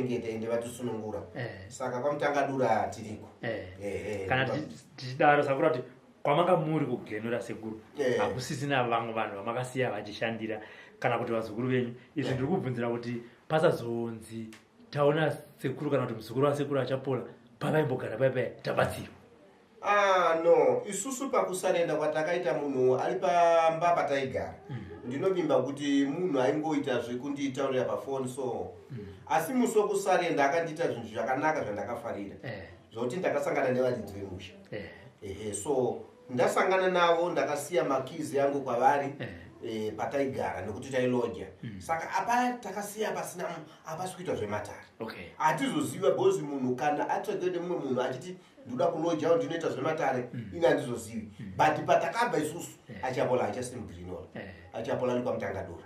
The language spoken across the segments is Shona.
chengeta ende vatisunungura saka kwaMutangadura tiriko kana tichidaro sakura kuti kwamanga muri kugenura sekuru hakusisina vamwe vanhu vamakasiya vachishandira kana kuti vazukuru venyu izvi ndiri kubvunzira kuti pasazonzi taona sekuru kana kuti muzukuru wasekuru achapola pavaimbogara paipai tabatsirwa. No, isusu pakusarenda kwatakaita munhu ari pamba pataigara ndinovimba kuti munhu aingoita zvekunditaurira pafoni so asi musi wokusarenda akandiita zvinhu zvakanaka zvandakafarira zvokuti ndakasangana nevadzidzi vemusha so ndasangana navo ndakasiya makizi yangu kwavari pataigara nekuti tailodya saka apa takasiya pasina hapasi kuita zvematare hatizoziva bhozi munhu kana atsvagede mumwe munhu achiti ndoda kulodya ndinoita zvematare ini handizozivi but patakabva isusu achapola hachasiri muGreenhall achapola ni kwaMutangadura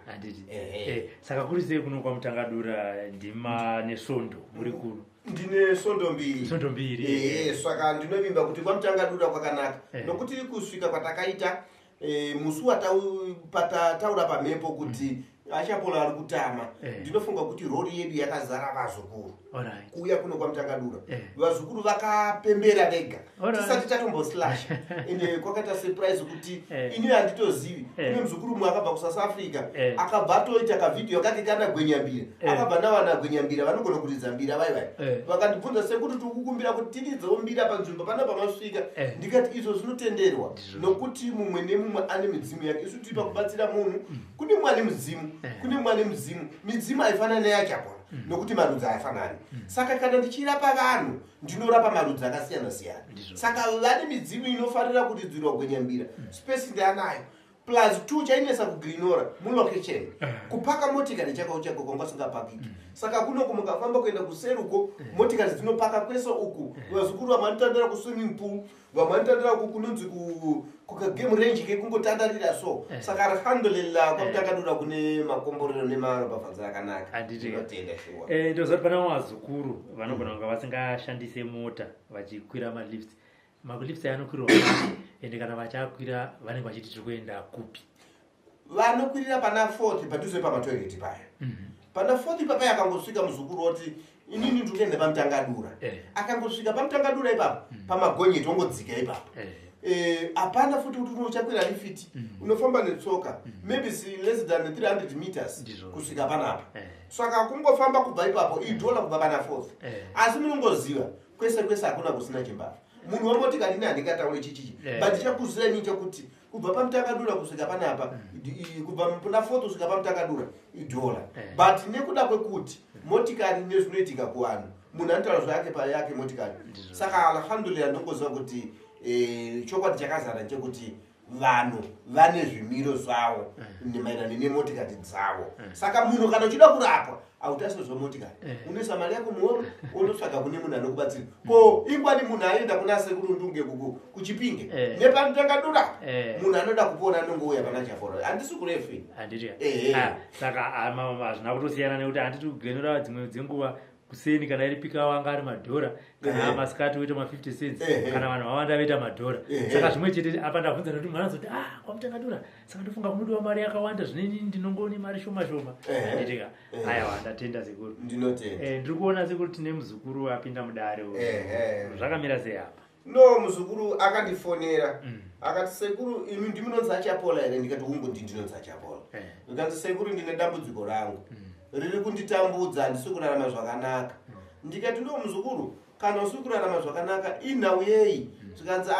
saka kuri sei kuno kwaMutangadura ndima nesvondo muri kuru ndine svondo mbiri saka ndinovimba kuti kwaMutangadura kwakanaka nokuti kusvika kwatakaita musi watataura pamhepo kuti achapola ari kutama ndinofunga kuti rori yedu yakazara vazukuru kuuya kuno kwaMutangadura vazukuru vakapembera vega tisati tatomboslasha ende kwakaita surprise kuti ini handitozivi kune muzukuru mumwe akabva kuSouth Africa akabva atoita kavhidhiyo kake kana gwenyambira akabva nawana gwenyambira vanogona kuridza mbira vaivai vakandibvunza sekuti tikukumbira kuti tiridzewo mbira panzvimbo pana pamasvika ndikati izvo zvinotenderwa nokuti mumwe nemumwe ane midzimu yake isu tiri pakubatsira munhu kune mumwe ane mudzimu kune mumwe ane midzimu haifanani neyachapola nokuti marudzi haifanani saka kana ndichirapa vanhu ndinorapa marudzi akasiyana siyana saka vane midzimu inofanira kuridzirwa gwenyambira space ndeanayo plus 2 chainesa kuGreenhall mulocation kupaka motikari chakauchako kwasingapakiki saka kuno kumukafamba kuenda kuseruko motikari dzinopaka kwese uku vazukuru vamanotandara kuswimming pool vamanotandara uku kunonzi kukagame range kekungotandarira so saka alhamdulillah kwaMutangadura kune makomborero nemarobhabhadza akanaka ndinotenda shuwa ndozoti pana vazukuru vanogona kunga vasingashandise mota vachikwira malifts makulifts ayanokwirwa ende kana vachakwira vanenge vachiti tiri kuenda kupi vanokwirira pana 4 padhuze pamatoireti paya pana 4 papaya akangosvika muzukuru oti inini ndikuenda paMutangadura akangosvika paMutangadura ipapo pamagonyeti ongodzika ipapo hapana futi kuti unochakwira lifiti unofamba netsoka maybe less than 300 meters kusvika panapa saka kungofamba kubva ipapo $1 kubva pana 4 asi munongoziva kwese kwese hakuna kusina chimbavha munhu wamotikari ine handingataure chichichi but chakuzirani chokuti kubva paMutangadura kusvika panapa kubva pana 4 kusvika paMutangadura $1 but nekuda kwekuti motikari nezvinoitika kuvanhu munhu anotaura zvake payake motikari saka alhamdulillah ndongoziva kuti chokwadi chakazara chekuti vanhu vane zvimiro zvavo maererano nemotikari dzavo saka munhu kana uchida kurapwa hautasi zvemotikari unoisa mari yako muhoro unotsvaga kune munhu anokubatsira ko ingwani munhu aenda kuna sekuru ndunge kuchipinge nepaMutangadura munhu anoda kupona anongouya pana chafora handisi kurefe saka hazvina kutosiyana nekuti handiti kugenura dzimwe dzenguva kuseni kana iri pika wanga ari madhora kana masikati woita ma50 cents kana vanhu vawanda voita madhora saka zvimwe chete apa ndabvunza kuti mwana azoti kwaMutangadura saka ndofunga kunodiwa mari yakawanda zvineni ndinongoni mari shoma shoma nditika aiwa ndatenda sekuru ndiri kuona sekuru tine muzukuru apinda mudare zvakamira sei apa no muzukuru akandifonera akati sekuru imi ndimunonzi achapola here ndikati ungu ndinonzi achapola ndikati sekuru ndine dambudziko rangu riri kunditambudza handisi kurarama zvakanaka ndikati ndo muzukuru kana usiri kurarama zvakanaka inauyei zvikanzi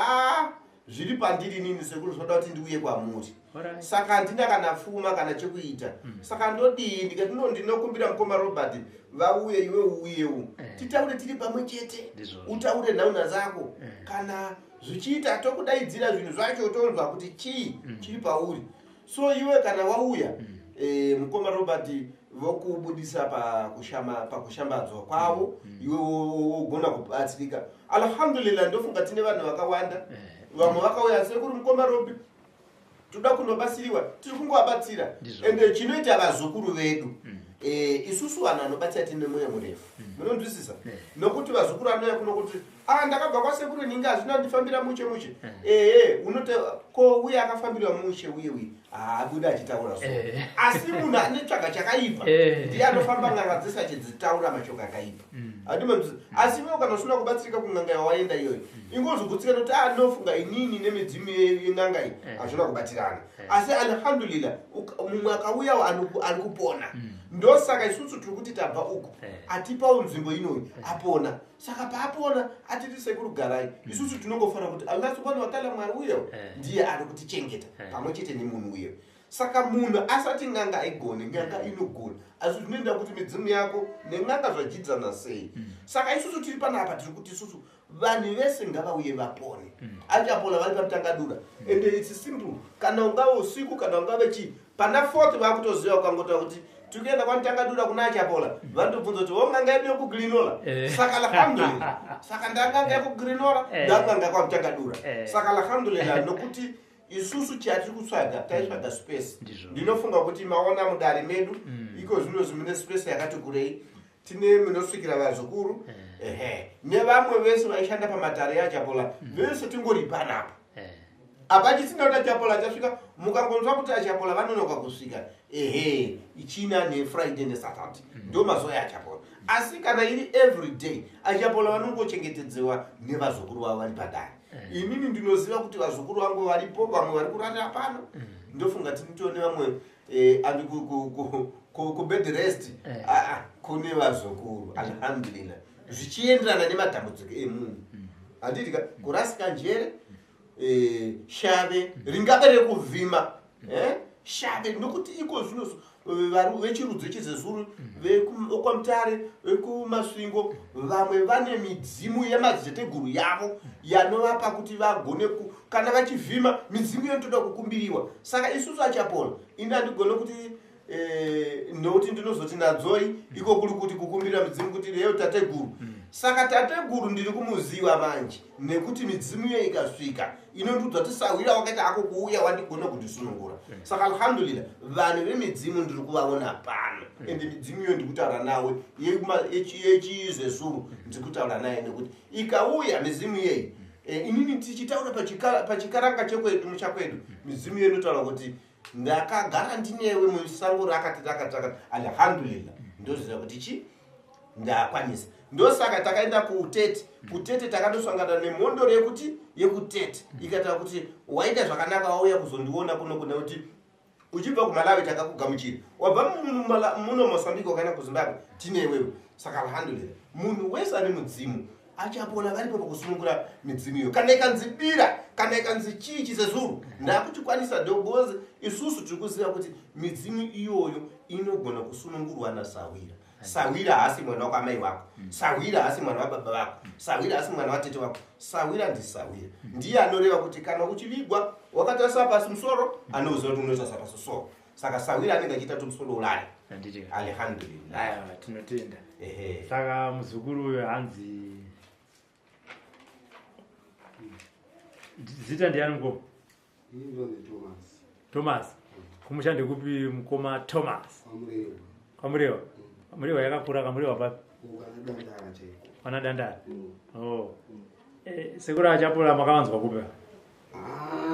zviri pandiri nini sekuru zvoda kuti ndiuye kwamuri saka handina kana pfuma kana chekuita saka ndodii ndikati no ndinokumbira mukoma Robert vauye iwe uuyewo titaure tiri pamwe chete utaure nhauna dzako kana zvichiita tokudaidzira zvinhu zvacho tonzwa kuti chii chiri pauri so iwe kana wauya mukoma Robert vokubudisa pakushambadzwa kwavo iwe wogona kubatsirika alhamdulillah ndofunga tine vanhu vakawanda vamwe vakauya sekuru mukoma Robert toda kundobatsiriwa tiri kungovabatsira ende chinoita vazukuru vedu isusu vanhu vanobatsira tine mweya murefu munonzwisisa nokuti vazukuru anouya kuno kuti ndakabva kwasekuru ninga hazvina ndifambira mushe unote ko uye akafambirwa mushe uye abuda achitaura so asi munhu anetsvaga chakaipa ndiye anofamba ng'anga dzese achidzitaura mashoko akaipa asi iwe kana usina kubatsirika kun'anga yawaenda iyoyo ingozogutsika nekuti anofunga inini nemidzimu yen'anga iyi hazvina kubatirana asi alhamdulillah mumwe akauya ari kupona ndosaka isusu tiri kuti tabva uko atipawo nzvimbo inoyi apona saka paapona atiti sekuru garai isusu tinongofanira kuti Allah subhanahu wa ta'ala mwari uyo ndiye ari kutichengeta pamwe chete nemunhu uyo saka munhu asati n'anga aigone n'anga inogona asi zvinoenda kuti midzimu yako nen'anga zvajidzana sei saka isusu tiri panapa tiri kuti isusu vanhu vese ngavauye vapone achapola vari pamutangadura ende it's simple kana ungave usiku kana ungave chii pana 4th vakutoziva ukangota kuti tikuenda kwamutangadura kuna achapola vanotobvunza kuti wong'anga yedu yokugirinola saka alhamdulillah saka ndang'anga yokugirinola ndang'anga kwamutangadura saka alhamdulillah nokuti isusu chatiri kutsvaga taitsvaga space ndinofunga kuti maona mudare medu iko zvino zvimune space yakati kurei tine munosvikira vazukuru nevamwe vese vaishanda pamatare yachapola vese tingori panapa apachisina kuti achapola chasvika mukangonzwa kuti achapola vanonoka kusvika ichina nefriday nesaturday ndo mazuva yachapola asi kana iri everyday achapola vanongochengetedzewa nevazukuru vavo vari padare inini ndinoziva kuti vazukuru vangu varipo vamwe vari kurara pano ndofunga tinitone vamwe andi kubed rest kune vazukuru alhamdulillah zvichienderana nematambudziko emunhu handiti kurasika njere shave ringave rekuvhima shave nokuti iko zvino vechirudzi chezezuru vekwamutare vekumasvingo vamwe vane midzimu yemadziteteguru yavo yanovapa kuti vagone kana vachivhima midzimu yotoda kukumbiriwa saka isusu achapola ini handigone kuti nokuti ndinozoti nadzoi iko kuri kuti kukumbirira midzimu kuti leo tateguru saka tateguru ndiri kumuziva manje nekuti midzimu iyo ikasvika inondiudza kuti sawira wakaita ako kuuya wandigona kundisunungura saka alhamdulillah vanhu vemidzimu ndiri kuvaona pano ende midzimu iyo ndikutaura nawe yechizezuru ndiri kutaura naye nekuti ikauya midzimu iyeyi inini tichitaura pachikaranga chekwedu muchakwedu midzimu iyo inotaura kuti ndakagara ndinewe musango rakati alhamdulillah ndoziva kuti chi ndakwanisa ndosaka takaenda kutete takandosangana nemhondoro yekutete ikataura kuti waita zvakanaka wauya kuzondiona kuno kuna kuti uchibva kuMalawi takakugamuchira wabva muno Mozambique wakaenda kuZimbabwe tinewewe saka alhamdulillah munhu wese ane mudzimu achapona varipo pakusunungura midzimu iyo kana ikanzibira kana ikanzi chii chizezuru ndakuchikwanisa dogozi isusu tiri kuziva kuti midzimu iyoyo inogona kusunungurwa nasawira sawira haasi mwana wakwamai wako sawira haasi mwana wababa vako sawira haasi mwana watete wako sawira ndisawira ndiye anoreva kuti kana uchivigwa wakatarisa pasi musoro anoziva kuti unotarisa pasi soro saka sawira anenge achiita kuti musoro ulale alhamdulillah tinotenda saka muzukuru uyo hanzi zita ndiani ngoma Thomas kumushande kupi mukoma Thomas Kamurewa Kamurewa yakakura Kamurewa papi pana Dandara sekura achapola makawanzwa kupi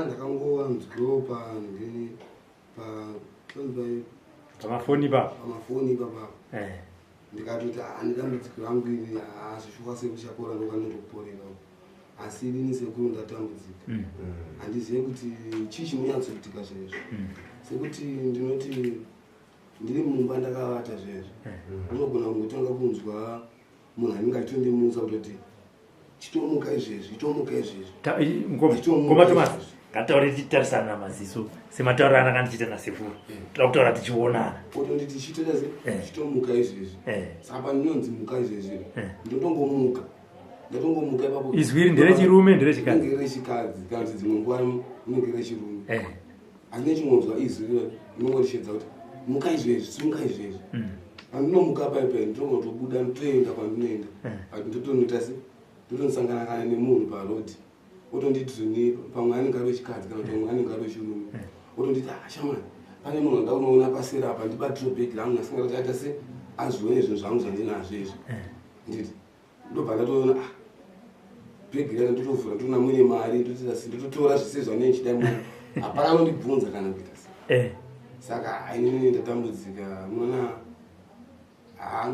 ndakangowanzwa pamafoni papa ndikatoti ndidambudziko rangu iri hazvishuka sekuchapora ndokanongoporera asi inini sekuru ndatambudzika handizive kuti chii chinonyatsokuitika zvezvo sekuti ndinoti ndiri mumba ndakavata zvezvo unogona kungotanga kunzwa munhu anenge achitondimusa kutoti chitomuka izvezvi chitomuka izvezvi ngoma Thomas ngataure tichitarisana namaziso sematauriro ananga ndichiita nasekuru toda kutaura tichionana otonditi chitoita chitomuka izvezvi saka pandinonzi muka izvezvi ndotongomuka ndatongomuka ipapo izwi nderechirume nderechikadzi nderechikadzi kana kuti dzimwe nguva inenge rechirume asi nechimwanzwa izwi inongorishedza kuti muka izvezvi simuka izvezvi pandinomuka paipai nditongotobuda ndotoenda kwandinoenda ati ndotonoita se ndotonosangana kana nemunhu parodi otonditi pamwe anenge ari wechikadzi kana kuti pamwe anenge ari wechirume otonditi shamani pane munhu andaunoona paseri apa ndibatiro bhegi rangu nasinga kuti aita se azione zvinhu zvangu zvandinazvo izvi nditi ndobva ndatoona bhegi rana ndotovhura ndona mwine mari ndototora zvisizva nechida munhu hapana anondibvunza kana kuita saka ainini ndatambudzika munoona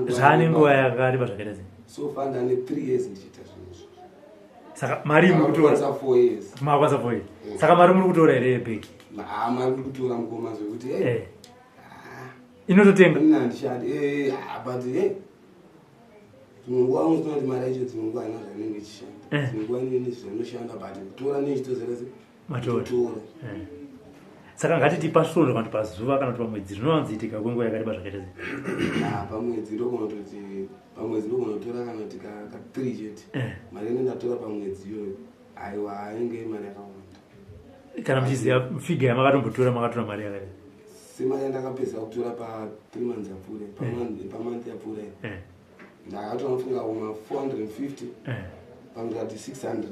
zvane nguva yakareba zvakaita sei so far ndane 3 years ndichiita zvinhu saka mari muri kutora 4 years makwanisa 4 years saka mari muri kutora here yebhegi mari muri kutora mukoma zvekuti inototenga ndishandi but dzimwe nguva unotoona kuti mari yacho dzimwe nguva haina zvanenge ichishanda dzimwe nguva nini zvanoshanda but kutora nechitozerese matora saka ngatiti pasvondo kana pazuva kana kuti pamwedzi zvinowanziitika kwenguva yakareba zvakaita sei pamwedzi ndogona kutoti pamwedzi ndogona kutora kana kuti ka 3 chete mari ine ndatora pamwedzi iyoyo aiwa ainge mari yakawanda kana muchiziva figa yamakatombotora makatora mari yakaita semari yandakapedza kutora pa 3 months yapfuura pamonth yapfuura ndakatora nofunga uma 450 pamukati 600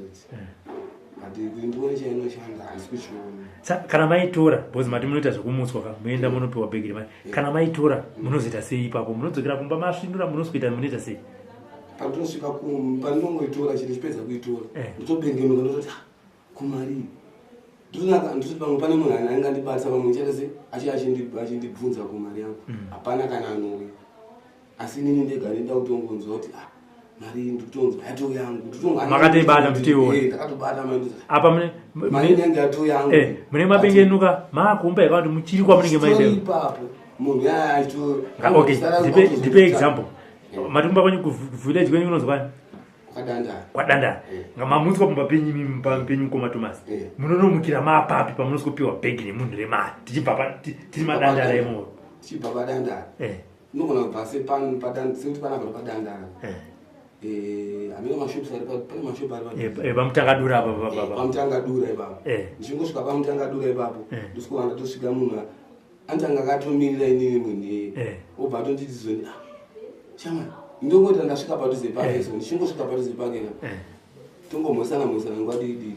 ati kuti ndione chainoshanda handisi kuchiona kana maitora bcause mati munoita zvekumutswa ka muenda munopiwa bhegi remari kana maitora munozoita sei ipapo munodzokera kumba masvindura munosvika munoita sei pandinosvika pandinongoitora chiri chipedza kuitora ndotobengenuka ndototi kumari ndototi pamwe pane munhu ainge andibata pamwe chetese achindibvunza kumari yangu hapana kana anouya asi nini ndega ndida kutongonzwa kuti mari ndikutonzwa yato yangu makatoibata mutiona ndakatobata apa mari inenge yato yangu mune mabengenuka maakumba yakati muchiri kwamunenge maendeo ipapo munhu yacho ndipe example matumba kwenyu kuvillage kwenyu kunonzwani kwadandara mamutswa pamba penyu komatomasi munonomukira maapapi pamunosikopiwa bhegi nemunhu remari tiri madandara emoro tichibva padandara nogona kubva sekuti panabva padandara hamina mashops pane mashop ari pamutangadura pamutangadura ipapo ndichingosvika pamutangadura ipapo ndosikuwanda tosvika munhu antanga akatomirira inini munhu obva atonditizoni shamani ndongoti ndasvika padhuze pake so ndichingosvika padhuze pake tongomhosana nguva diki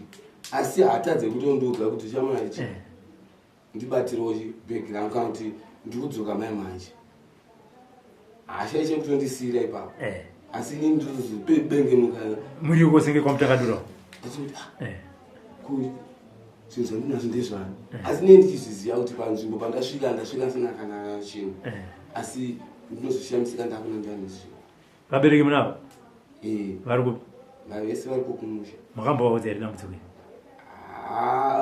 asi hatadze kutondiudza kuti shamani ndibatirewo bhegi rangu kana kuti ndikudzoka mai manje hasha iche kutondisiyira ipapo asi nini ndinozobengenuka muri uko senge kwamutakadura zvinhu zvandinazvo ndezvani asi nini ndichizviziva kuti panzvimbo pandasvika sina kana chinhu asi ndinozoshamisa ndakuna ndanizvo vabereki munavo vari kupi vese vari kukumusha makambovaudza here dambudziko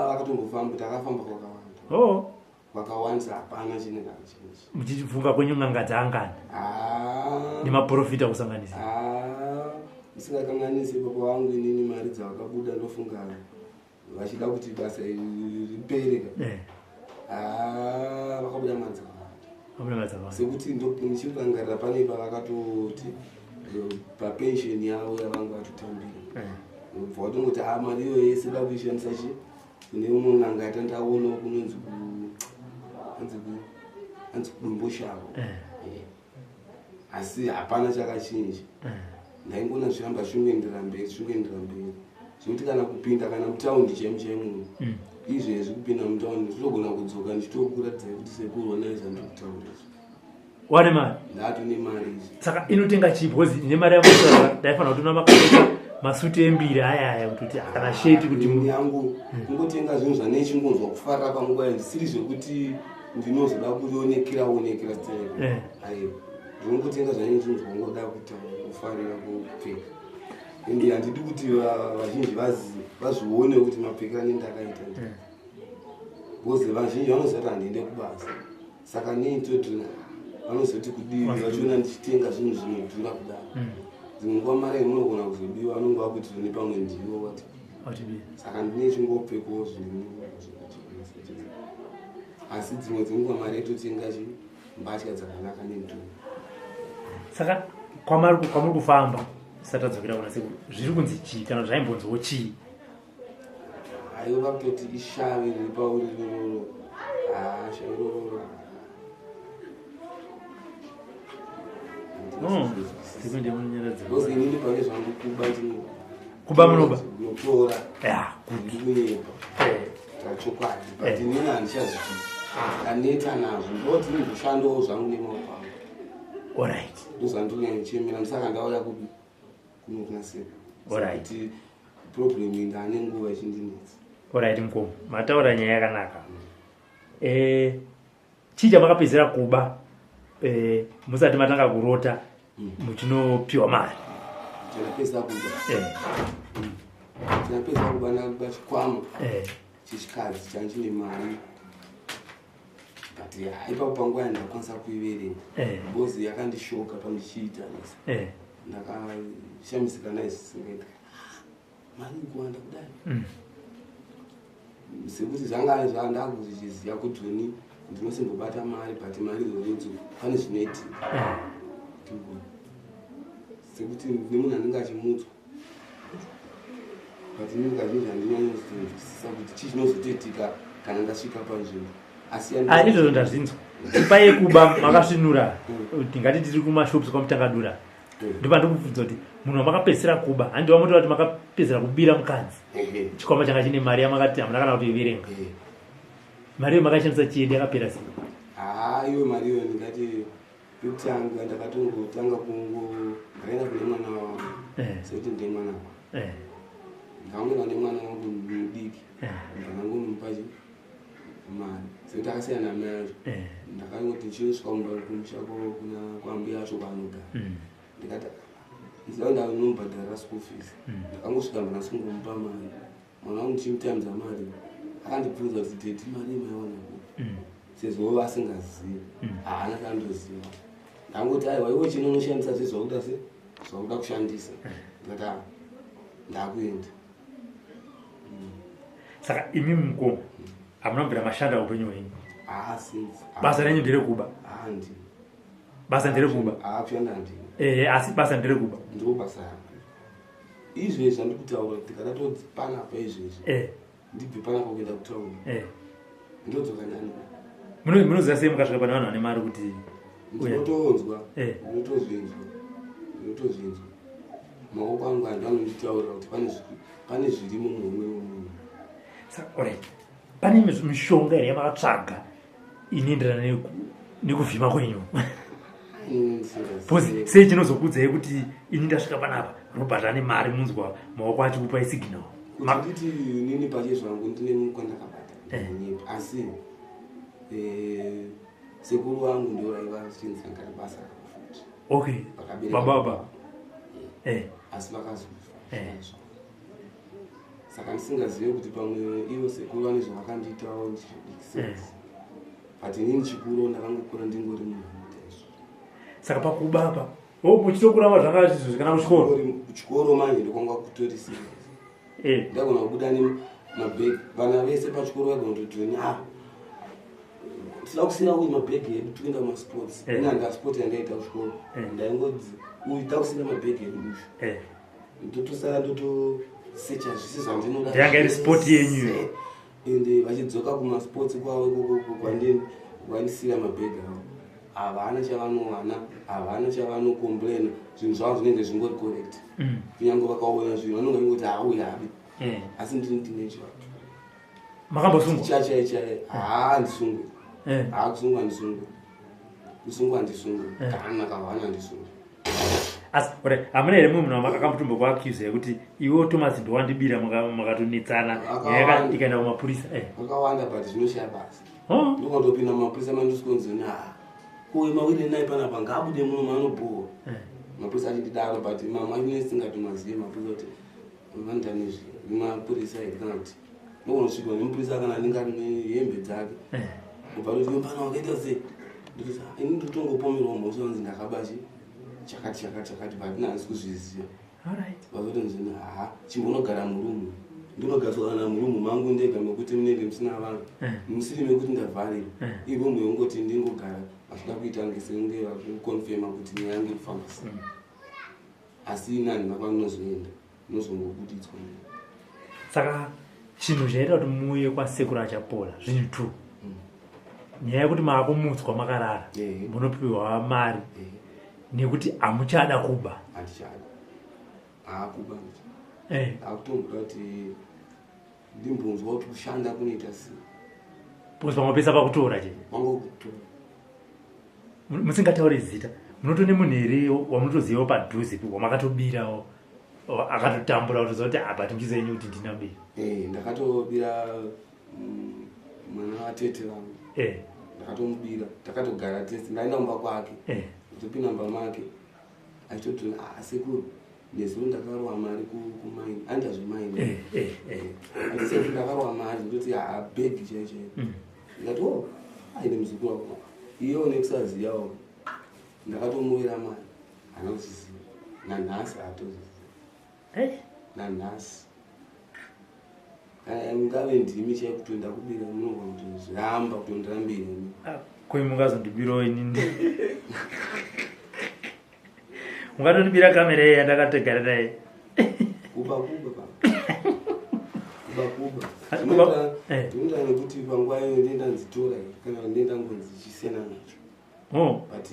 vakatombofamba takafamba kwakawanda vakawandisa hapana chine kana chinhu muchifunga kwenyu n'anga dzaangana nemaprofita kusanganisa musingakanganisi baba vangu inini mari dzavakabuda ndofunga vachida kuti basa ripereka vakabuda mari dzakawanda sekuti ndichirangarira pane pavakatoti papension yavo yavanga vatotambira bva vatongoti mari iyo yese da kuishandisa chi kune umwe n'anga yatandaona kunonzi anzi kudumbushavo asi hapana chakachinja ndaingona zviramba zvinoendera mberi zvekuti kana kupinda kana mutaundi chemu izvezvi kupinda mutaundi zvitogona kudzoka ndichitokuratidza kuti sekurwanaizva ndikutaura wane mari ndatone mari izvi saka inotenga chipi bcause ine mari yamoa ndaifanira kuti una makapfeka masuti embiri ayaya kutoti kana sheti kuti yangu kungotenga zvinhu zvane chingonzwa kufarira panguva ndisiri zvekuti ndinozoda kuonekera tele ndinongotenga zvane chingonzwa ngoda kuita kufarira kupfeka ende handidi kuti vazhinji vazvione kuti mapfekera nendakaita bcause vazhinji vanozoti handiende kubasa saka neitoti vanozoti kudivi vachiona ndichitenga zvinhu zvinodhura kudaro dzimwe nguva mari munogona kuzodiwa vanonge vakuti zvine pamwe ndiwo wati saka ndine chingopfekawo zvinhu asi dzimwe dzenguva mari yatotenga mbatya dzakanaka nentumbi saka kwamuri kufamba satadzokera kuna seku zviri kunzi chii kana zvaimbonzwo chii aiva kutoti ishave riri pauri rororo shairororo inini pane zvangu kuba munoba notora ndikunyepa tachokwadi but inini handichazvii aneta nazvo ndoti ndoshandawo zvangu nemaoko angu alright ndozvandikunyanyichemera ndisaka ndauya kuno kuna seku kuti problem indane nguva chindinetsa. Alright Mkomo, mataura nyaya yakanaka. Chija makapedzera kuba musati matanga kurota muchinopiwa mari. Tinapedza kuba. Tinapedza kuba na chikwama. Chichikadzi chanchine mari. But ipapo panguva yandakwanisa kuiverenga. Bozi yakandishoka pandichiita nesa. Ndakashamisika naye singaita. Mari kuwanda kudai. Sekuti zvanga zvandakuziziya kuti ni ndinosimbobata mari but mari dzodzo pane zvinoiti. Sekuti nemunhu anenge achimutswa. But ndinenge ndinonyanyosisa kuti chii chinozotoitika kana ndasvika panzvimbo. Izvozvo ndazvinzwa. Paye kuba makasvinura tingati tiri kumashops kwamutangadura. Ndipo ndikubvunza kuti munhu wamakapedzera kuba handiwa muti kuti makapedzera kubira mukadzi. Chikwama changa chine mari yamakati hamuna kana kutoiverenga. Mari iyo makashandisa chiende yakapera sei? Iyo mari iyo ndingati kutanga ndakatongotanga ndaenda kune mwana wangu. Sekuti ndine mwana wangu. Ndaunga nemwana wangu mudiki. Ndangomupa mari. Sekuti akasiyana nayo. Ndakangoti ndichinosvika kumusha kuna kwambuya acho kwaanogara. Ndikati ndinonda unombhadhara school fees. Ndakangosvika ndakasongomupa mari. Mwana wangu chimutambidza mari. Akandibvunza kuti tete mari maiwana kupi. Sezvo asingazivi. Haana kandoziva. Ndangoti aiwa iwe chinonoshandisa sezvakuda se zvakuda kushandisa. Ndikati ndakuenda. Saka imi Mkomo hamuna kubvira mashanda upenyu hwenyu. Since. Basa renyu nderekuba. Ndi. Basa nderekuba. Apyanda ndi. Asi basa nderekuba. Ndo basa yangu. Izvezvi zvandikutaura tikatoti pana pa izvezvi. Ndibve pana kuenda kutaura. Ndodzoka ndani. Munoziva sei mukasvika pane vanhu vane mari kuti ndinotonzwa. Ndinotozvinzwa. Maoko angu anonditaurira kuti pane zviri mumwoyo wemunhu. Saka alright. Pane mishonga here yamakatsvaga inoenderana nekuvhima kwenyu. Bhozi sei chinozokudzai kuti ini ndasvika panapa robhata nemari munzwa maoko achi kupai signal. Kuti nini pache zvangu ndine kwandakabata. Asi sekuru wangu ndio aiva achinzi ngati basa rakufuta. Okay. Baba. Asi vakazofa. Saka ndisingazive kuti pamwe ivo sekuru vane zvavakandiitawo ndichisense. But inini chikuru ndakangokura ndingori munhu mutezvo. Saka pakuba apa muchitokuramba zvanga zvichizvikana kuchikoro. Kuchikoro manje ndokwanga kutori serious. Ndagona kubuda nemabhegi vana vese pachikoro vagona kutoti tida kusina uyu mabhegi edu toenda kumasports. Ina ndasport yandaita kuchikoro. Ndaingodzi uyu takusina mabhegi edu musho. Ndotosara secha zvisi zvandinoda. Yanga iri sport yenyu. Ende vachidzoka kumasports kwavo ikoko kwandini vanisira mabhegi avo. Havana chavanowana, havana chavanokomplaina, zvinhu zvavo zvinenge zvingori correct. Kunyange vakaona zvinhu vanonga vingoti hauyi habi. Asi ndine chivatu. Makambosungwa? Chaichai. Handisungwe. Kusungwa handisungwe. Kusungwa handisungwe. Kana kavana handisungwe. Asi hamuna here mumwe munhu makakambotombo kuaccuse yekuti iwo Thomas ndowandibira makatonetsana ikaenda kumapurisa. Vakawanda but zvinoshaya basa. Ndokandopinda mumapurisa mandosikonzoni uyu mawiri naye panapa ngaabude muno maanobhuwa. Mapurisa achididaro but mama inesingatomazive mapurisa kuti vandanizvi mapurisa here kana kuti ndokunosvika nemupurisa kana anenge ari nehembe dzake. Ubva kuti pana wakaita sei? Ndikuti ini ndotongopomerawo mhosva kunzi ndakabachi chakati but nahandisi kuzviziva. Vazotonzini chimbonogara murumu. Ndinogariswa kana murumu mangu ndega mekuti munenge musina vanhu. Musiri mekuti ndavharira. Ivo muyongoti ndingogara vasvika kuita ngesenge vakukonfema kuti nyaya yangu irikufamba sei. Asi inani mapanozoenda nozongobudidzwa. Saka chinhu chaita kuti muuye kwasekuru achapora zvinhu 2. Nyaya yekuti maakumutswa makarara munopiwa mari nekuti hamuchada kuba. Handichada. Kuba. Akutomboda kuti ndimbonzwa kuti kushanda kunoita sei. Because pamapesa pakutora che. Pangokutora. Musingatauri zita. Munotone munhu here wamunotozivawo padhuze wamakatobirawo. akatotambura kutozoti apa tingizenyu kuti ndinabira ndakatobira mwana watete vangu ndakatomubira takatogara tese ndaenda mumba kwake ndopinda mumba make achitoti sekuru nezuro ndakarowa mari kumaini andazvimaini atisei ndakarowa mari ndoti bhegi chaicho ndikati aine muzukuru wako iyo nekusaziyawo ndakatomuvira mari anozviziva nanhasi atozviziva nanhasi ngave ndimi chaikutoenda kubira munogona kuti zviramba kutoendera mberi koi mungazondibirawo inini ungatondibira kamera iyi yandakategara naye kuba ndinoita nekuti panguva iyo ndenda nzitora kana ndenda ngonzi chisena nacho but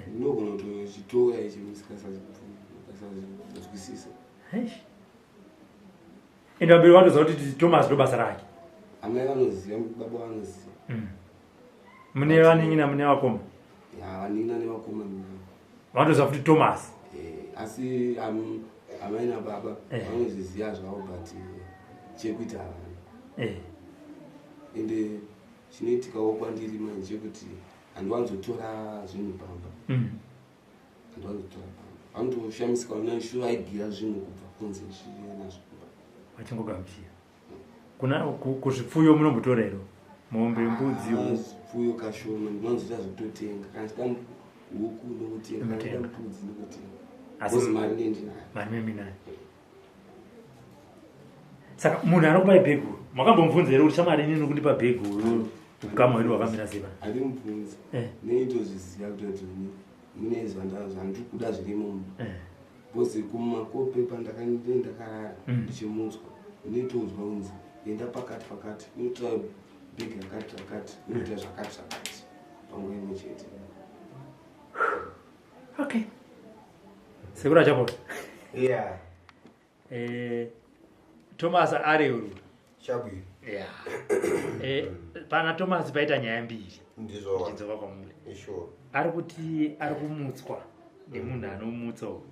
ndinogona kutochitora ichi musikasazwisisa ende wamberi watoziva kuti Thomas ndo basa rake amai vanoziva baba vanoziva mune vanin'ina mune vakoma vanin'ina nevakoma vanoziva kuti Thomas asi amai nababa vanozviziva zvavo but chekuita havana ende chinoitikawo kwandiri manje chekuti handiwanzotora zvinhu pamba handiwanzotora pamba vanotoshamisika nashuva aigira zvinhu kubva kunze zvienazvo vachingogamuchira kuna kuzvipfuyo munombotora iro mombe mbudzi zvipfuyo kashoma ndinonzoita zvokutotenga kana chida huku nokutenga kana chida mbudzi nokutenga asi mari nendinayo mari meminayo saka munhu anokupai bhegu makambomubvunza here kuti shamari inini kundipa bhegu ukama wedu wakamira sei pano handimubvunza neitozviziva kutoti mune zvandiri kuda zvirimo bhozi kumakope pandakarara ndichimunzwa neitoudzwa kunzi enda pakati unotora bhegi rakati unoita zvakati panguva imwe chete okay sekuru achapota Thomas areuru chabwiri pana Thomas paita nyaya mbiri ndizova kwamuri ari kuti ari kumutswa nemunhu anomutsawo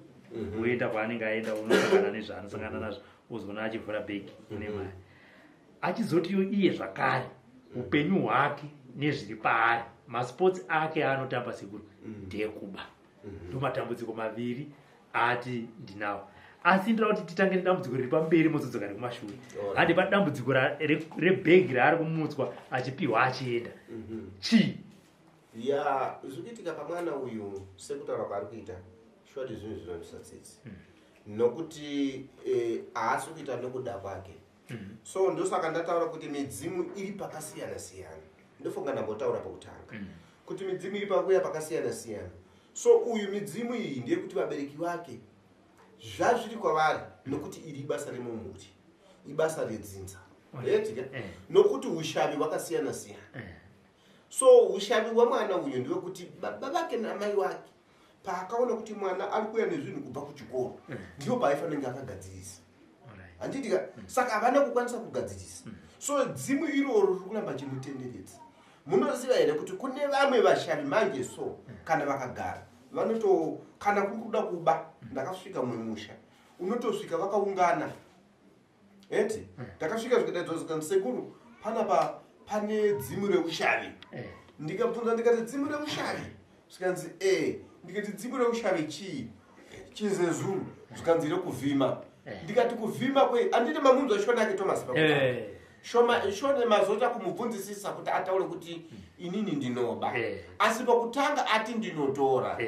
woenda kwaanenge aenda unosangana nezvaanosangana nazvo uzona achivhura bhegi une mari achizotiyo iye zvakare upenyu hwake nezviri paari masports ake aanotamba sekuru ndekuba ndomatambudziko maviri ati ndinawo asi ndira kuti titange nedambudziko riri pamberi mozodzoka rekumashure handi pa dambudziko rebhegi raari kumutswa achipiwa achienda chii zvokuitika pamwana uyu sekutaura kwaari kuita shoti zvinhu zvinondisatsitsi nokuti haasi kuita nokuda kwake so ndosaka ndataura kuti midzimu iri pakasiyana siyana ndofunga ndambotaura pakutanga kuti midzimu iri pakuya pakasiyana siyana so uyu midzimu iyi ndeyekuti vabereki vake zvazviri kwavari nokuti iri ibasa remumuri ibasa redzinza nokuti ushavi hwakasiyana siyana so ushavi hwemwana uyu ndewekuti baba vake namai vake paakaona kuti mwana ari kuuya nezvinhu kubva kuchikoro ndiyo paaifanenge akagadzirisa handitika saka havana kukwanisa kugadzirisa so dzimu iroro riri kuramba chimutenderedza munoziva here kuti kune vamwe vashavi manje so kana vakagara vanoto kana kuri kuda kuba ndakasvika mumwe musha unotosvika vakaungana eti ndakasvika zvikadaidzwa sekuru panapa pane dzimu reushavi ndikabvunza ndikati dzimu reushavi zvikanzi ndikati dzimu reushavi chii chizezuru zvikanzi rekuvhima ndikati kuvhima anditi mamunzwa shona ake Thomas shone mazota kumubvunzisisa kuti ataure kuti inini ndinoba asi pakutanga ati ndinotora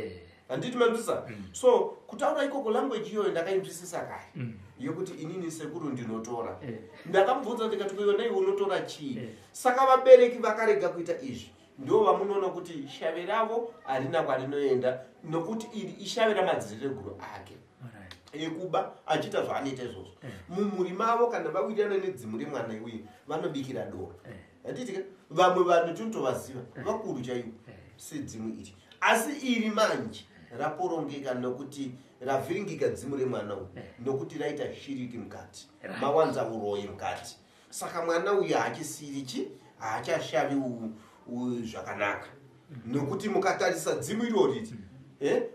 handiti manzwisa so kutaura ikoko language iyoyo ndakainzwisisa kare yokuti inini sekuru ndinotora ndakamubvunza ndikati kuiona iwe unotora chii saka vabereki vakarega kuita izvi ndo vamunoona kuti shave ravo harina kwarinoenda nokuti iri ishave ramadzireguru ake ekuba achiita zvaanoita izvozvo mumuri mavo kana vawirirana nedzimu remwana uyu vanobikira doro handiti vamwe vanhu tinotovaziva vakuru chaivo sedzimu iri asi iri manje raporongeka nokuti ravhiringika dzimu remwana uyu nokuti raita shiriki mukati mawanza uroyi mukati saka mwana uyu haachisiri chi haachashavi zvakanaka nokuti mukatarisa dzimu iroriti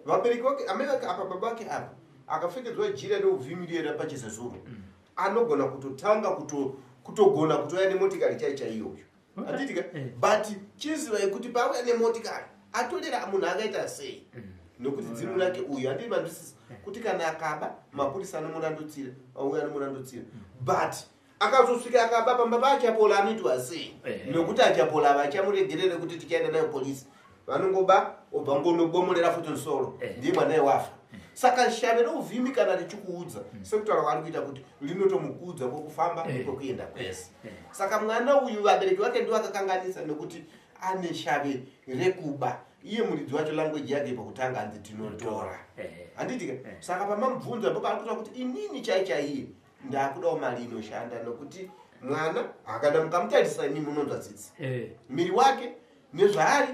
vabereki vake amai vake apa baba vake apa akapfekedzwa jira neuvhimirira pachizezuro anogona kutotanga kutogona kutoya nemotikari chaiyoyo atitika but chiziva kuti pauya nemotikari atolera munhu akaita sei nokuti dzimu rake uyu handii manzwisisa kuti kana akaba mapurisa anomurandutsira auya anomurandutsira but akazosvika akaba pamba paachapola anoitwa sei nokuti achapola vachamuregerere kuti tichaenda nayo polisi vanongoba obva ngonobomorera futi musoro ndiye mwanaye wafa saka shave reuvhimi kana richikuudza sekutaura kwari kuita kuti rinotomukudza kwokufamba kwekuenda kwese saka mwana uyu vabereki vake ndivo akakanganisa nekuti ane shave rekuba iye muridzi wacho language yake pakutanga anzi tinotora handitika saka pamamubvunza po pakuta kuti inini chaichaiye ndakudawo mari inoshanda nokuti mwana akada mukamutarisa imi munonzwa tsitsi miri wake nezvaari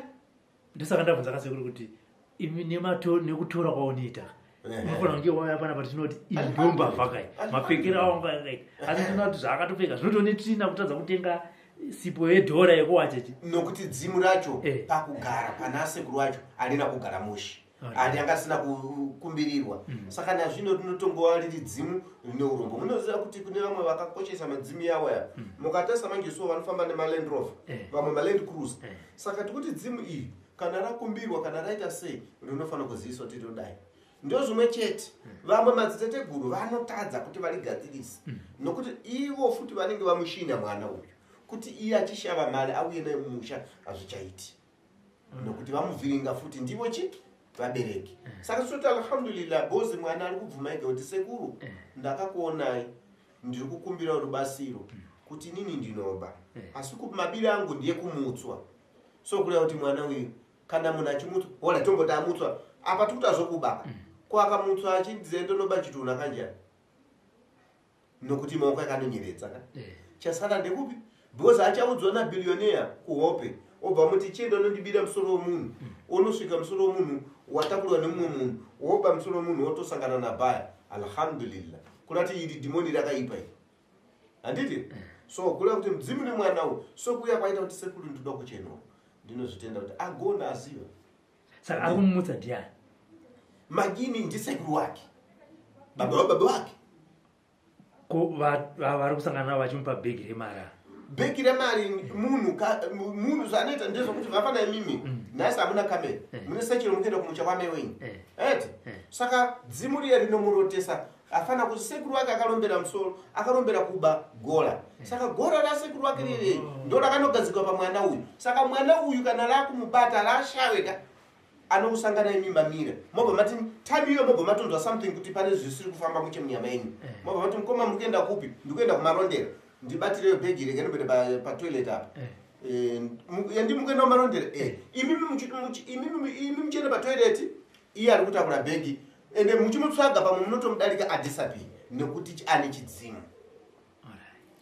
ndosaka ndabvunza kasekuru kuti imi nekutora kwauniita unofana kunge waya pana patinoti indomba vhakai mapfekero awo asi ndinoona kuti zvaakatopfeka zvinotonetrina kutadza kutenga sipo yedhora yekuwachechi nokuti dzimu racho pakugara pana sekuru wacho harina kugara mushi ani angasina kukumbirirwa saka nazvino rinotongowa riri dzimu rine urombo munoziva kuti kune vamwe vakakoshesa madzimu yawo ya mukatarisa mangesuwo vanofamba nemaland rover vamwe maland cruise saka tikuti dzimu iyi kana rakumbirwa kana raita sei rinofanira kuziviswa kuti rinodai ndo zvimwe chete vamwe madziteteguru vanotadza kuti varigadzirise nokuti ivo futi vanenge vamushina mwana uyu kuti iye achishava mari auye naye mumusha hazvichaiti nokuti vamuvhiringa futi ndivo chi vabereki saka soti alhamdulillah bozi mwana ari kubvuma ega kuti sekuru ndakakuonai ndiri kukumbira rubasiro kuti nini ndinoba asi mabiri angu ndiye kumutswa so kureva kuti mwana uyu kana munhu achimutswa ola tomboti amutswa apa tikuti azokubaka ko akamutswa achidzendondoba chitunhu kanjani nokuti maoko akanonyeredza ka chasara ndekupi because achaudzwa nabillionaire kuhope obva muti chienda unondibira musoro womunhu unosvika musoro womunhu watakurwa nemumwe munhu woba musoro womunhu wotosangana nabhaya alhamdulillah kunati iri dhimoni rakaipa iri handiti so kureva kuti mudzimu nemwana uyu so kuya kwaita kuti sekuru ndoda kuchenova ndinozvitenda kuti agona aziva saka ari kumumutsa ndiani magini ndisekuru wake baba wake vari kusangana navo vachimupa bhegi remari bhegi remari munhu zvaanoita ndezvokuti vafana imimi nhasi hamuna kamera mune sechero mukuenda kumucha kwame wenyu eti saka dzimu riye rinomurotesa afana kuti sekuru wake akarombera musoro akarombera kuba gora saka gora rasekuru wake rirei ndo rakanogadzikwa pamwana uyu saka mwana uyu kana rakumubata rashaweka anokusangana imimba mira mobva mati time iyo mobva matonzwa something kuti pane zvisiri kufamba muche munyama yenyu mobva mati mukoma mukuenda kupi ndikuenda kumarondera ndibatireyo bhegi rege nobere patoilet apa yandi mukuenda kumarondera imi muchienda patoilet iye ari kutakura bhegi ende muchimutsvaga pamwe munotomudarika adisapiri nekuti ane chidzimu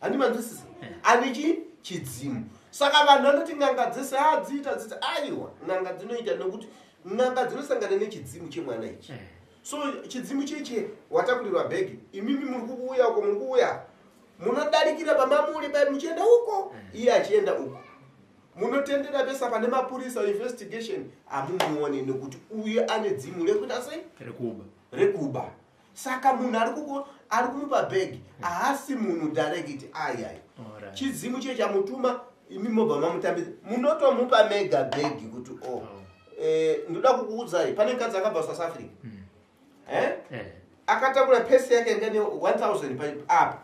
handimanzwisisa ane chidzimu saka vanhu vanoti n'anga dzese adziita aiwa n'anga dzinoita nekuti n'anga dzinosangana nechidzimu chemwana ichi so chidzimu chiche watakurirwa bhegi imimi muri kuuya uko muri kuuya munodarikira pamamuri pai muchienda uko iye achienda uko munotendera pesa pane mapurisa investigation amumuone nekuti uye ane dzimu rekuita sei rekuba saka munhu ari kumupa bhegi haasi munhu direct ayai chidzimu chiye chamutuma imi mobva mamutambidza munotomupa mega bhegi kuti ndoda kukuudzai pane mukadzi akabva South Africa akatakura pesi yake ngane 1000 apa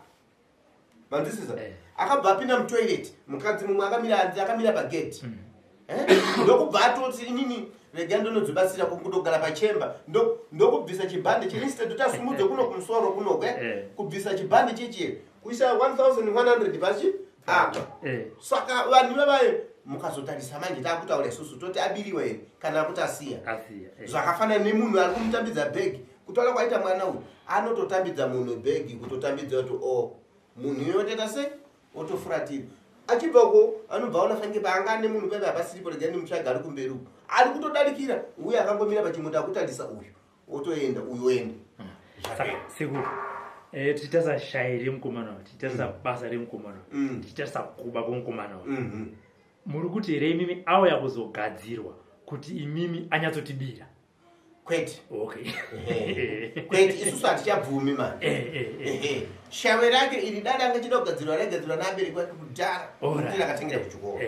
manzwisisa akabva apinda mutoilet mukadzi mumwe akamira pageti ndokubva atoti inini rega ndonodzibatsira kundogara pachemba ndokubvisa chibhande cheinstead kuti asumudze kuno kumusoro kunokwe kubvisa chibhande chichiye kuisa 1100 pachi apa saka vanhu vavayo mukazotarisa manje taakutaura isusu toti abiriwa here kana kuti asiya zvakafanana nemunhu ari kumutambidza bhegi kutaura kwaita mwana uyu anototambidza munhu bhegi kutotambidza kuti munhu inotoita sei otofuratira achibvako anobva unafanike paanga ane munhu paiva pasiripo rega nemutsvaga ari kumberi uku ari kutodarikira uye akangomira pachimuti akutarisa uyu otoenda uyu oenda sekuru tichitarisa shai remukomana wa tichitarisa basa remukomana wa tichitarisa kuba kwomukomana wa muri kuti here imimi auya kuzogadzirwa kuti imimi anyatsotibira kwete okay kwete isusu hatichabvumi mani shave rake iri dada angachida kugadzirwa regadzirwa nabereki wake kudhara kuti akatengera kuchikoro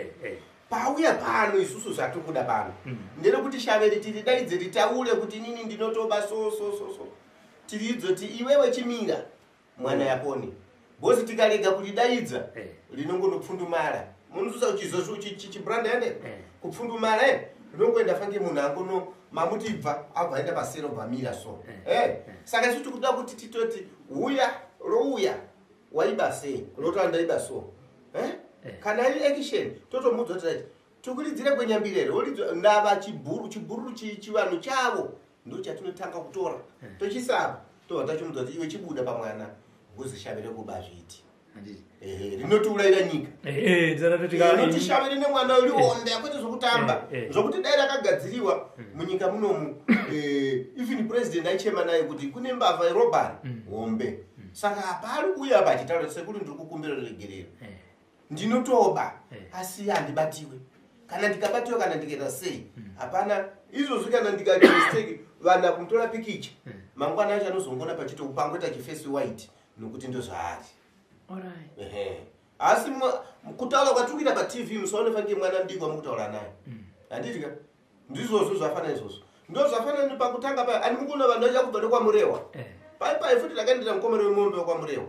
pauya pano isusu zvatiri kuda pano nderekuti shave riti ridaidze ritaure kuti inini ndinotoba so tiridzoti iwewe chimira mwana yaponi bosi tikarega kuridaidza rinongonopfundumara munosusa chichibranda ende kupfundumara rinongoenda fange munhu angono mamutibva abvaenda pasero bvamira so saka isusu tikuda kuti titoti rouya waiba sei rotandaiba so kana iri action totomudza kuti tikuridzire kwenyambirero ndava chibhuru chivanhu chavo ndo chatinotanga kutora tochisava tobva tachimudza kuti iwe chibuda pamwana kuzishavire kuba zviti rinotiurayira nyika rinotishavire nemwana urionda kwete zvokutamba zvokuti dai rakagadziriwa munyika munomu even president aichema naye kuti kune mbavha yerobhari hombe saka pari kuuya apa achitaura sekuri ndiri kukumbira regerero ndinotoba asi handibatiwe kana ndikabatiwe kana ndikaita sei hapana izvozvi kana ndikaita mistake vanhu kumutora pikicha mangwana acho anozongona pachito upangweta chifesi white nokuti ndozvaari asi kutaura kwatiri kuita patv musaonefange mwana mdiki wamukutaura naye handitika ndizvozvo zvafana izvozvo ndo zvafana nepakutanga paya ani mukuna vanhu vachakubva nekwamurewa pai futi takaendera mukomero wemombe wakwamurewa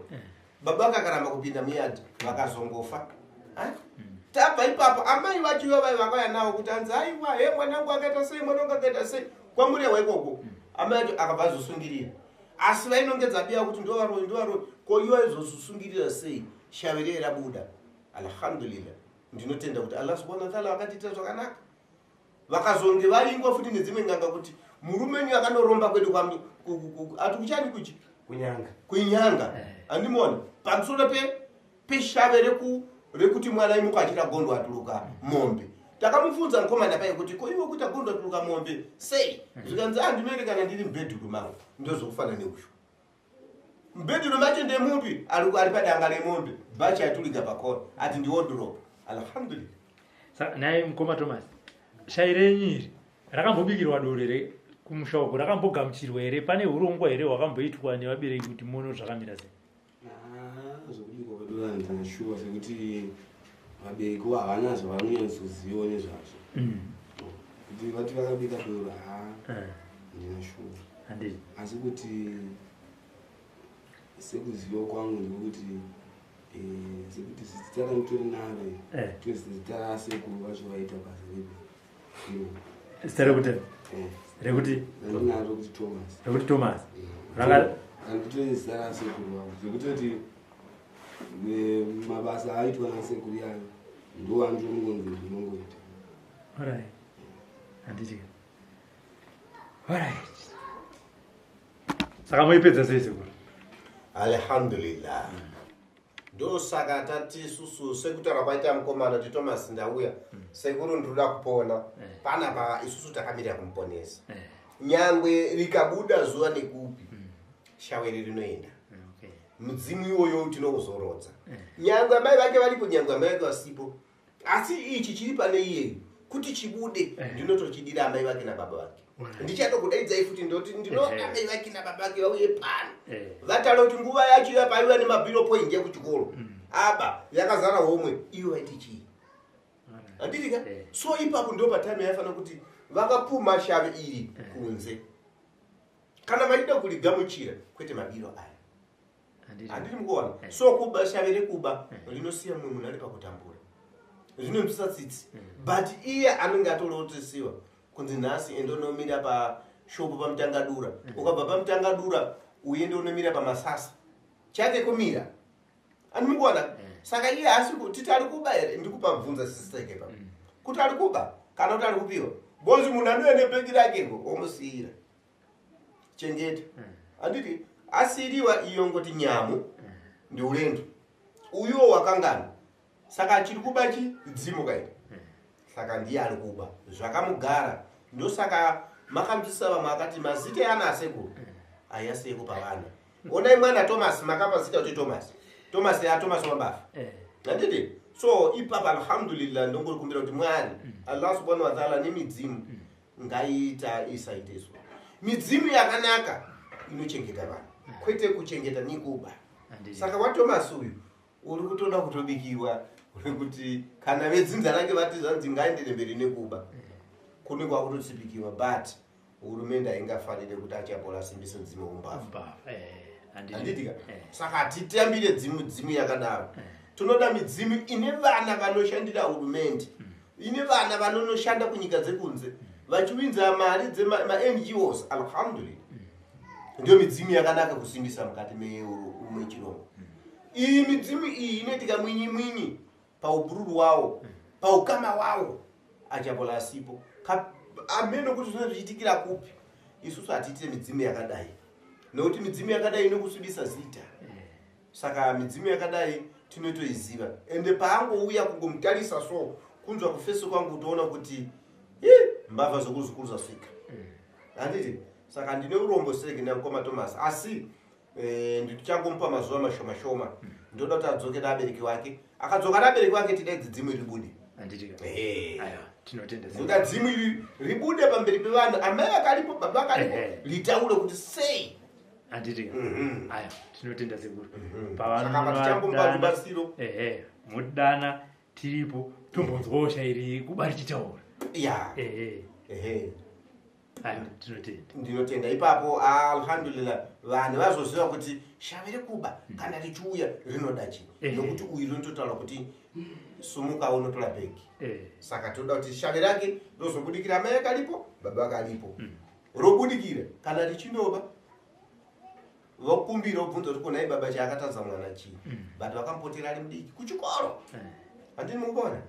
baba akakaramba kupinda muyadhi vakazongofa tabva ipapo amai vachiva vai vakauya navo kuti anzi aiwa mwanangu akaita sei mwanangu akaita sei kwamurewa ikoko amai acho akabva azosungirira asi vainongedzabiya kuti ndovaroi ko iwa izosungirira sei shavire rabuda alhamdulillah ndinotenda kuti Allah subhanahu wa ta'ala vakatiita zvakanaka vakazonge vaingwa futi nedzimwe nganga kuti murume ni akanoromba kwedu ati kuchani kuchi kunyanga andimona pamusoro peshave rekuti mwana imuka achira gondo atuluka mombe takamufunza mukomana paye kuti ko iwe kuita gondo atuluka mombe sei zvikanzi andinoerekana ndiri mubhedhuru mangu ndozokufana neuyu mubhedhuru macho ndemupi ari padanga remombe bhachi atulika pakona ati ndiwodhoropa alhamdulillah naye mukoma Thomas shaire nyiri rakambobikirwa dorere kumushaoko rakambogamuchirwa here pane urongwa here hwakamboitwa nevabereki kuti muone zvakamira sei zvokubikwa kwadora ndinashuwa sekuti vabereki havana zvavanonyatsoziva nezvazvo kuti vati vakabika doro ndinashuwa asi kuti sekuziva kwangu ndekuti sekuti zita randitori nare tozita rasekuru vacho vaita basa zita rekuti randinaro kuti Thomas anditori zita rasekuru vavo zvekutoti mabasa aitwa nasekuru yayo ndo andiongonzi ndinongoita saka moipedza sei sekuru alhamdulillah ndosaka tati susu sekutaura kwaita mukomana kuti Thomas ndauya sekuru ndinoda kupona panapa isusu takamirira kumuponesa nyangwe rikabuda zuva nekupi shaweri rinoenda mudzimu iwoyo tinozorodza nyangwe amai vake varipo nyangwe amai vake vasipo asi ichi chiri pane iyeyo kuti chibude ndinotochidira amai vake nababa vake ndichatokudaidzai futi ndoti ndinoda amai vake nababa vake vauye pano vatara kuti nguva yacho yapaiwa nemabhiro poinje kuchikoro aba yakazara homwe iwe vaiti chii handitika so ipapo ndo patime yafanira kuti vakapuma shave iri kunze kana vaida kurigamuchira kwete mabhiro aya handiri mukuona so kuba shave rekuba rinosiya mumwe munhu ari pakutambura zvinomutisa tsitsi but iye anenge atorotesiwa kunzi nhasi ende unomira pashopu pamutangadura ukabva pamutangadura uende unomira pamasasa chake kumira animukuona saka iye asi kuti tari kuba here ndikupa bvunza sisiteke pa kuti ari kuba kana kuti ari kupiwa bonzi munhu anoende bhegi rakeko omusiyira chengeta handiti asiriwa iyo ngoti nyamu ndi ulendo uyo wakangana saka achiri kuba chidzimu kaita saka ndiye ari kuba zvakamugara ndosaka makamutisa vamwe akati mazita eana asekuru ayaseko pavana onai mwana Thomas makapa zita kuti Thomas wambafa handiti so ipapa alhamdulillah ndongori kumbira kuti mwari Allah subhanahu wa ta'ala nemidzimu ngaita isaiteswa midzimu yakanaka inochengeta vanhu kwete kuchengeta nikuba. Saka waThomas uyu uri kutoda kutobikiwa kuti kana vedzinza rake vati zvanzi ngaendere mberi nekuba kune kwakutotsipikiwa, but hurumende aingafanire kuti achapola simbise dzimu umbavhu. Handitika saka hatitambire dzimu yakadaro. Tinoda midzimu ine vana vanoshandira hurumende, ine vana vanonoshanda kunyika dzekunze vachiwinza mari dzema-NGOs. Alhamdulillah, ndio midzimu yakanaka kusimbisa mukati mechirongwa. Iyi midzimu iyi inoitika mwinyi paupururu wawo, paukama wawo, achapola asipo. Ameno kuti zvinozviitikira kupi? Isusu hatiitire midzimu yakadai, nokuti midzimu yakadai inokusvibisa zita. Saka midzimu yakadai tinotoiziva, ende paangouya kungomutarisa so kunzwa kufeso kwangu utoona kuti mbavha zokuzukuru zasvika. Handiti? Saka ndine urombo serege naMukoma Thomas, asi ndichangompa mazuva mashoma ndoda kuti adzoke nabereki wake. Akadzoka nabereki wake tidaidze dzimu ribude. Handitika. Tinotenda kuti dzimu ribude pamberi pevanhu, amai akalipo, baba akalipo, litaure kuti sei. Handitika. Tinotenda sekuru. Pavanodana mudana tiripo tombonzwawo shairi kuba richitaura. Ndinotenda ipapo. Alhamdulillah, vanhu vazoziva kuti shave rekuba kana richiuya rinoda chii, nokuti uyu rinototaura kuti sumuka unotora bhegi. Saka toda kuti shave rake rozobudikira amai akalipo, baba akalipo, robudikira kana richindoba vokumbira obvunza kuti kunai baba chaakatadza mwana chii, but vakampotera ari mudiki kuchikoro. Handini mukubona?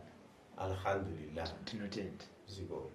Alhamdulillah, tinotenda. Ziko.